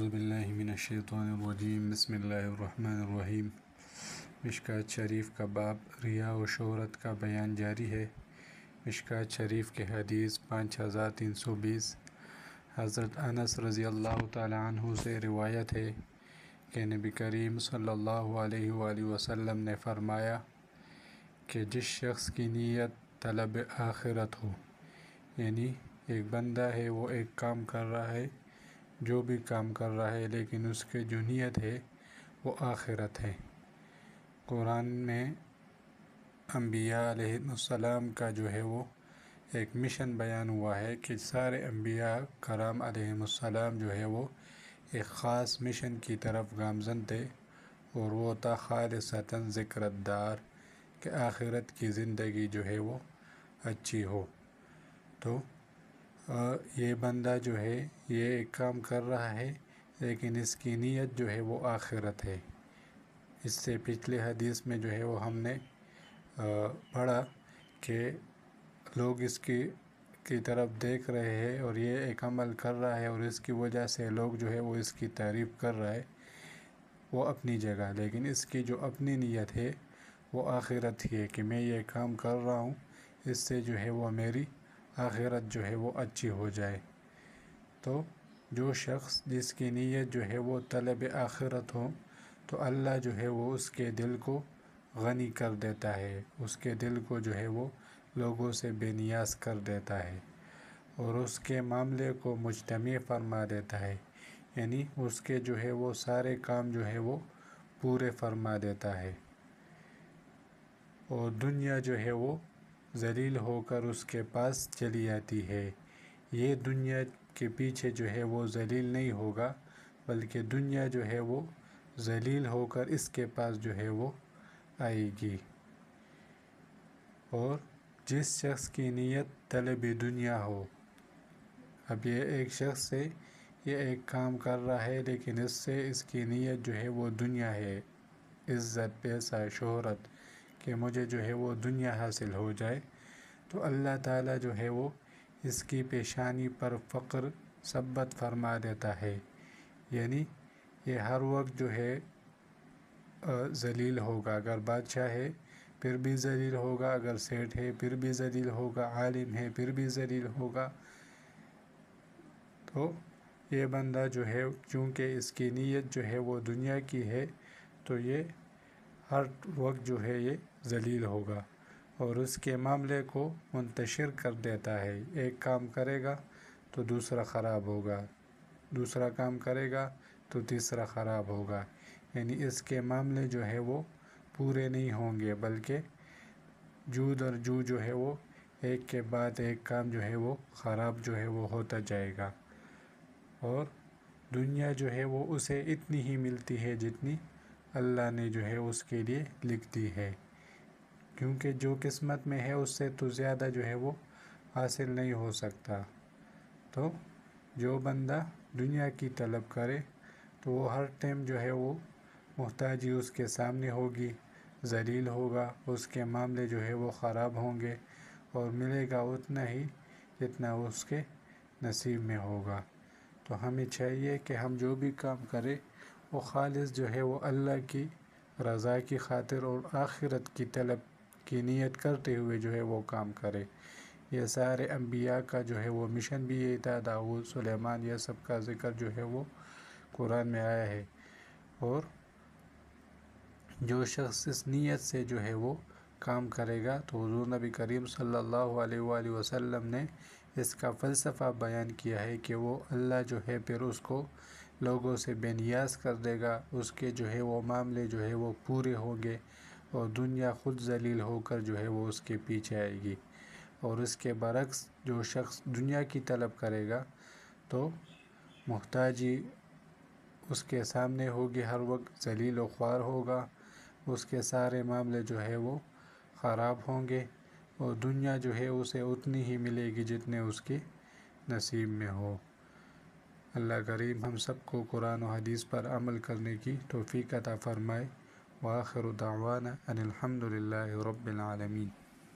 اعوذ باللہ من الشیطان الرجیم بسم اللہ الرحمن الرحیم۔ مشکوٰۃ شریف کا باب ریا و شہرت کا بیان جاری ہے۔ مشکوٰۃ شریف کے حدیث 5320 حضرت انس رضی اللہ تعالی عنہ سے روایت ہے کہ نبی کریم صلی اللہ علیہ وآلہ وسلم نے فرمایا کہ جس شخص کی نیت طلب آخرت ہو، یعنی ایک بندہ ہے وہ ایک کام کر رہا ہے، جو بھی کام کر رہا ہے لیکن اس کی جو نیت ہے وہ آخرت ہے۔ قرآن میں انبیاء علیہ السلام کا جو ہے وہ ایک مشن بیان ہوا ہے کہ سارے انبیاء کرام علیہ السلام جو ہے وہ ایک خاص مشن کی طرف گامزن تھے، اور وہ تھا خالصتاً ذکر الدار، کہ آخرت کی زندگی جو ہے وہ اچھی ہو۔ تو یہ بندہ جو ہے یہ ایک کام کر رہا ہے لیکن اس کی نیت جو ہے وہ آخرت ہے۔ اس سے پچھلے حدیث میں جو ہے وہ ہم نے پڑھا کہ لوگ اس کی طرف دیکھ رہے ہیں اور یہ ایک عمل کر رہا ہے، اور اس کی وجہ سے لوگ جو ہے وہ اس کی تعریف کر رہا ہے، وہ اپنی جگہ، لیکن اس کی جو اپنی نیت ہے وہ آخرت ہی ہے کہ میں یہ کام کر رہا ہوں، اس سے جو ہے وہ میری آخرت جو ہے وہ اچھی ہو جائے۔ تو جو شخص جس کی نیت جو ہے وہ طلب آخرت ہو، تو اللہ جو ہے وہ اس کے دل کو غنی کر دیتا ہے، اس کے دل کو جو ہے وہ لوگوں سے بے نیاز کر دیتا ہے، اور اس کے معاملے کو مجتمع فرما دیتا ہے، یعنی اس کے جو ہے وہ سارے کام جو ہے وہ پورے فرما دیتا ہے، اور دنیا جو ہے وہ ذلیل ہو کر اس کے پاس چلی آتی ہے۔ یہ دنیا کے پیچھے جو ہے وہ ذلیل نہیں ہوگا، بلکہ دنیا جو ہے وہ ذلیل ہو کر اس کے پاس جو ہے وہ آئے گی۔ اور جس شخص کی نیت طلب دنیا ہو، اب یہ ایک شخص ہے، یہ ایک کام کر رہا ہے لیکن اس سے اس کی نیت جو ہے وہ دنیا ہے، عزت، پیسہ، شہرت، کہ مجھے جو ہے وہ دنیا حاصل ہو جائے، تو اللہ تعالیٰ جو ہے وہ اس کی پیشانی پر فقر ثبت فرما دیتا ہے، یعنی یہ ہر وقت جو ہے ذلیل ہوگا۔ اگر بادشاہ ہے پھر بھی ذلیل ہوگا، اگر سیٹھ ہے پھر بھی ذلیل ہوگا، عالم ہے پھر بھی ذلیل ہوگا۔ تو یہ بندہ جو ہے چونکہ اس کی نیت جو ہے وہ دنیا کی ہے، تو یہ ہر وقت جو ہے یہ ذلیل ہوگا، اور اس کے معاملے کو منتشر کر دیتا ہے۔ ایک کام کرے گا تو دوسرا خراب ہوگا، دوسرا کام کرے گا تو تیسرا خراب ہوگا، یعنی اس کے معاملے جو ہے وہ پورے نہیں ہوں گے، بلکہ جو در جو جو ہے وہ ایک کے بعد ایک کام جو ہے وہ خراب جو ہے وہ ہوتا جائے گا، اور دنیا جو ہے وہ اسے اتنی ہی ملتی ہے جتنی اللہ نے جو ہے اس کے لیے لکھ دی ہے، کیونکہ جو قسمت میں ہے اس سے تو زیادہ جو ہے وہ حاصل نہیں ہو سکتا۔ تو جو بندہ دنیا کی طلب کرے تو وہ ہر ٹائم جو ہے وہ محتاجی اس کے سامنے ہوگی، ذلیل ہوگا، اس کے معاملے جو ہے وہ خراب ہوں گے، اور ملے گا اتنا ہی جتنا اس کے نصیب میں ہوگا۔ تو ہمیں چاہیے کہ ہم جو بھی کام کریں وہ خالص جو ہے وہ اللہ کی رضا کی خاطر اور آخرت کی طلب کی نیت کرتے ہوئے جو ہے وہ کام کرے۔ یہ سارے انبیاء کا جو ہے وہ مشن بھی یہی تھا، داؤد، سلیمان، یہ سب کا ذکر جو ہے وہ قرآن میں آیا ہے، اور جو شخص اس نیت سے جو ہے وہ کام کرے گا تو حضور نبی کریم صلی اللہ علیہ وآلہ وسلم نے اس کا فلسفہ بیان کیا ہے کہ وہ اللہ جو ہے پھر اس کو لوگوں سے بے نیاز کر دے گا، اس کے جو ہے وہ معاملے جو ہے وہ پورے ہوں گے، اور دنیا خود ذلیل ہو کر جو ہے وہ اس کے پیچھے آئے گی۔ اور اس کے برعکس جو شخص دنیا کی طلب کرے گا تو محتاجی اس کے سامنے ہوگی، ہر وقت ذلیل و خوار ہوگا، اس کے سارے معاملے جو ہے وہ خراب ہوں گے، اور دنیا جو ہے اسے اتنی ہی ملے گی جتنے اس کے نصیب میں ہو۔ اللہ کریم ہم سب کو قرآن و حدیث پر عمل کرنے کی توفیق عطا فرمائے۔ وآخر دعوانا ان الحمد للہ رب العالمین۔